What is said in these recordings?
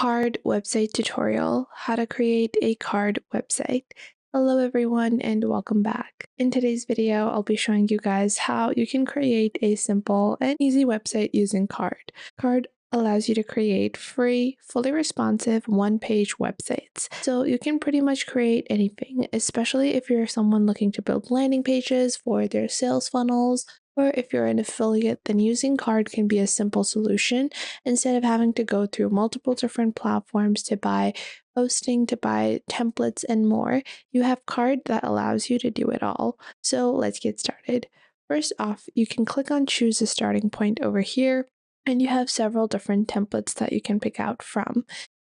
card website tutorial, how to create a card website. Hello everyone and welcome back. In today's video, I'll be showing you guys how you can create a simple and easy website using Card. Card allows you to create free, fully responsive, one-page websites. So you can pretty much create anything, especially if you're someone looking to build landing pages for their sales funnels, or if you're an affiliate, then using Card can be a simple solution instead of having to go through multiple different platforms to buy hosting, to buy templates, and more. You have Card that allows you to do it all. So let's get started. First off, you can click on choose a starting point over here, and you have several different templates that you can pick out from.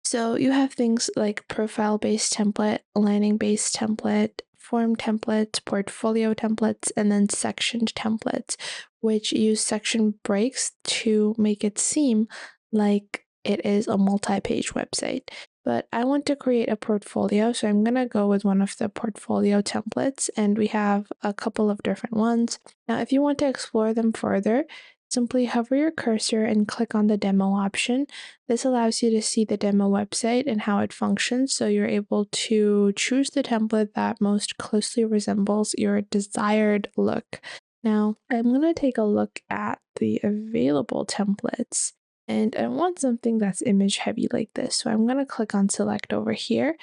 So you have things like profile-based template, landing-based template, form templates, portfolio templates, and then sectioned templates, which use section breaks to make it seem like it is a multi-page website. But I want to create a portfolio, so I'm going to go with one of the portfolio templates, and we have a couple of different ones. Now, if you want to explore them further, simply hover your cursor and click on the demo option. This allows you to see the demo website and how it functions, so you're able to choose the template that most closely resembles your desired look. Now, I'm going to take a look at the available templates, and I want something that's image heavy like this. So I'm going to click on select over here.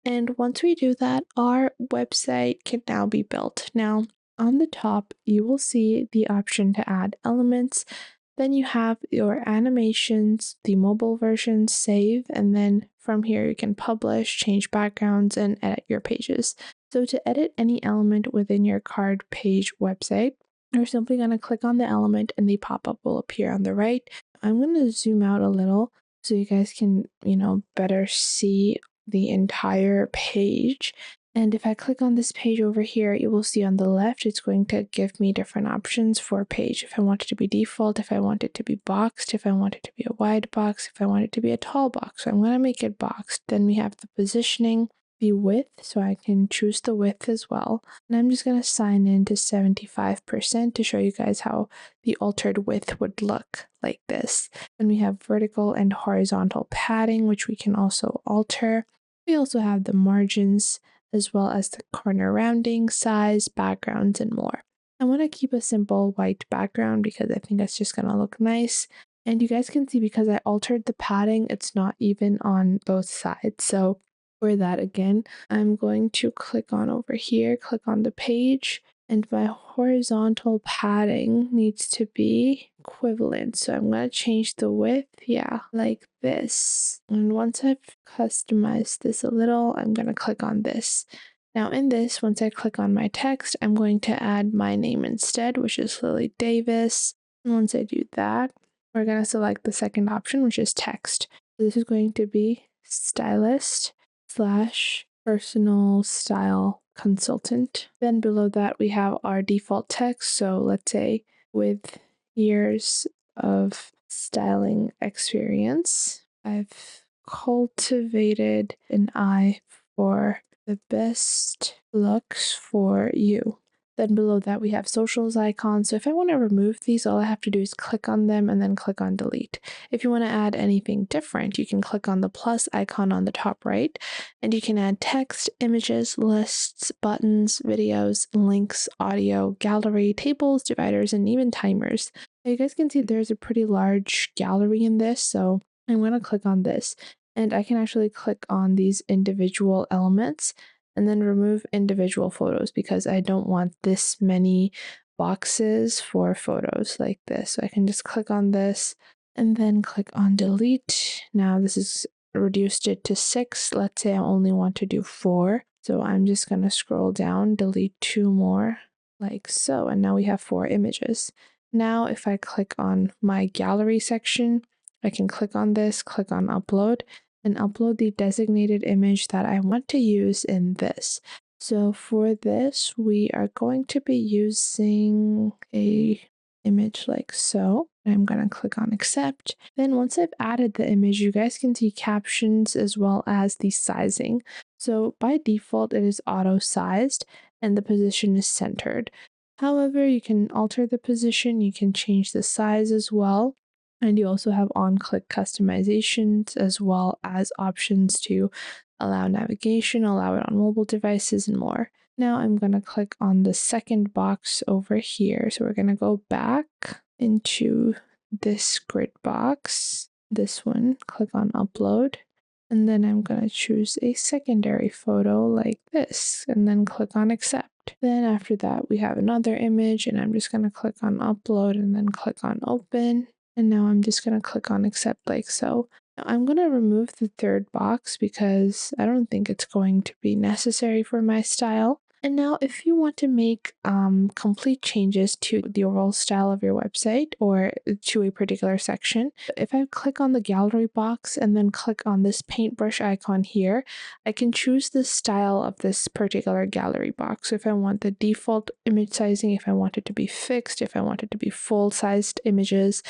And once we do that, our website can now be built. Now, on the top, you will see the option to add elements. Then you have your animations, the mobile version, save, and then from here you can publish, change backgrounds, and edit your pages. So to edit any element within your card page website, you're simply going to click on the element and the pop-up will appear on the right. I'm going to zoom out a little so you guys can, better see the entire page. And if I click on this page over here, you will see on the left, it's going to give me different options for page. If I want it to be default, if I want it to be boxed, if I want it to be a wide box, if I want it to be a tall box. So I'm going to make it boxed. Then we have the positioning, the width, so I can choose the width as well. And I'm just going to sign in to 75% to show you guys how the altered width would look like this. Then we have vertical and horizontal padding, which we can also alter. We also have the margins, as well as the corner rounding, size, backgrounds, and more. I want to keep a simple white background because I think it's just going to look nice. And you guys can see because I altered the padding, it's not even on both sides. So for that, again, I'm going to click on over here, click on the page, and my horizontal padding needs to be equivalent. So I'm going to change the width, like this. And once I've customized this a little, I'm going to click on this. Now in this, once I click on my text, I'm going to add my name instead, which is Lily Davis. And once I do that, we're going to select the second option, which is text. So this is going to be stylist / personal style consultant. Then below that, we have our default text. So let's say with years of styling experience, I've cultivated an eye for the best looks for you. Then below that, we have socials icons. So if I want to remove these, all I have to do is click on them and then click on delete. If you want to add anything different, you can click on the plus icon on the top right, and you can add text, images, lists, buttons, videos, links, audio, gallery, tables, dividers, and even timers. Now you guys can see there's a pretty large gallery in this, so I'm going to click on this, and I can actually click on these individual elements and then remove individual photos because I don't want this many boxes for photos like this. So I can just click on this and then click on delete. Now this is reduced it to 6. Let's say I only want to do 4. So I'm just going to scroll down, delete 2 more like so. And now we have 4 images. Now if I click on my gallery section, I can click on this, click on upload, and upload the designated image that I want to use in this. So for this, we are going to be using a image like so. I'm going to click on accept. Then once I've added the image, you guys can see captions as well as the sizing. So by default, it is auto sized and the position is centered. However, you can alter the position, you can change the size as well. And you also have on-click customizations as well as options to allow navigation, allow it on mobile devices, and more. Now I'm going to click on the second box over here. So we're going to go back into this grid box, this one, click on upload. And then I'm going to choose a secondary photo like this and then click on accept. Then after that, we have another image and I'm just going to click on upload and then click on open. And now I'm just going to click on accept like so. Now I'm going to remove the third box because I don't think it's going to be necessary for my style. And now if you want to make complete changes to the overall style of your website or to a particular section, if I click on the gallery box and then click on this paintbrush icon here, I can choose the style of this particular gallery box. So if I want the default image sizing, if I want it to be fixed, if I want it to be full-sized images,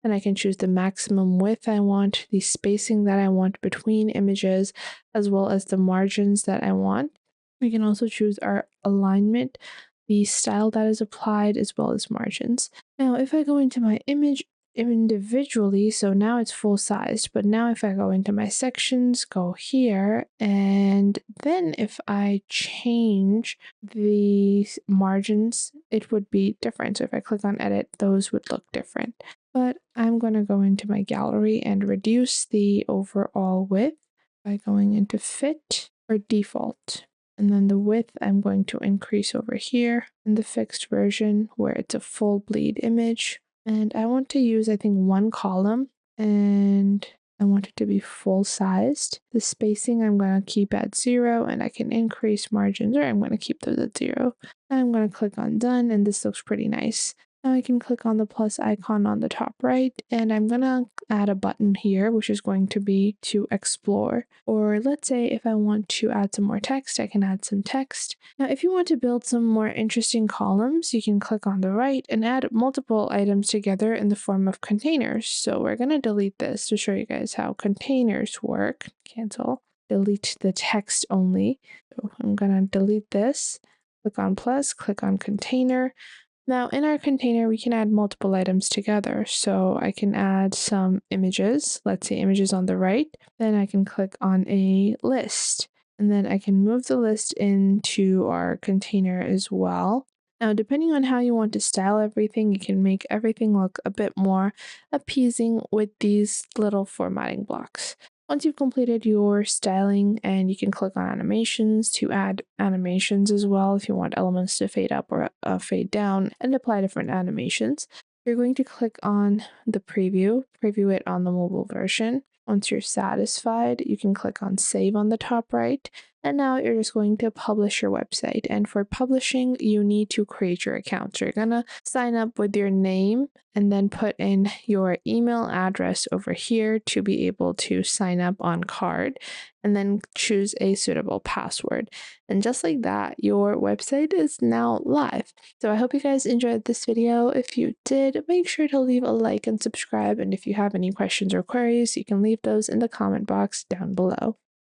and I can choose the maximum width I want, the spacing that I want between images, as well as the margins that I want. We can also choose our alignment, the style that is applied, as well as margins. Now, if I go into my image individually, so now it's full sized, but now if I go into my sections, go here, and then if I change the margins, it would be different. So if I click on edit, those would look different. But I'm going to go into my gallery and reduce the overall width by going into fit or default. And then the width I'm going to increase over here in the fixed version where it's a full bleed image. And I want to use, I think, one column and I want it to be full sized. The spacing I'm going to keep at 0 and I can increase margins or I'm going to keep those at 0. I'm going to click on done and this looks pretty nice. Now I can click on the plus icon on the top right, and I'm gonna add a button here, which is going to be to explore. Or let's say if I want to add some more text, I can add some text. Now, if you want to build some more interesting columns, you can click on the right and add multiple items together in the form of containers. So we're gonna delete this to show you guys how containers work. Cancel. Delete the text only. So I'm gonna delete this. Click on plus, click on container. Now in our container, we can add multiple items together. So I can add some images, let's say images on the right. Then I can click on a list and then I can move the list into our container as well. Now, depending on how you want to style everything, you can make everything look a bit more appeasing with these little formatting blocks. Once you've completed your styling, and you can click on animations to add animations as well if you want elements to fade up or fade down and apply different animations. You're going to click on the preview it on the mobile version. Once you're satisfied, you can click on save on the top right. And now you're just going to publish your website. And for publishing, you need to create your account. So you're going to sign up with your name and then put in your email address over here to be able to sign up on Card, and then choose a suitable password. And just like that, your website is now live. So I hope you guys enjoyed this video. If you did, make sure to leave a like and subscribe. And if you have any questions or queries, you can leave those in the comment box down below.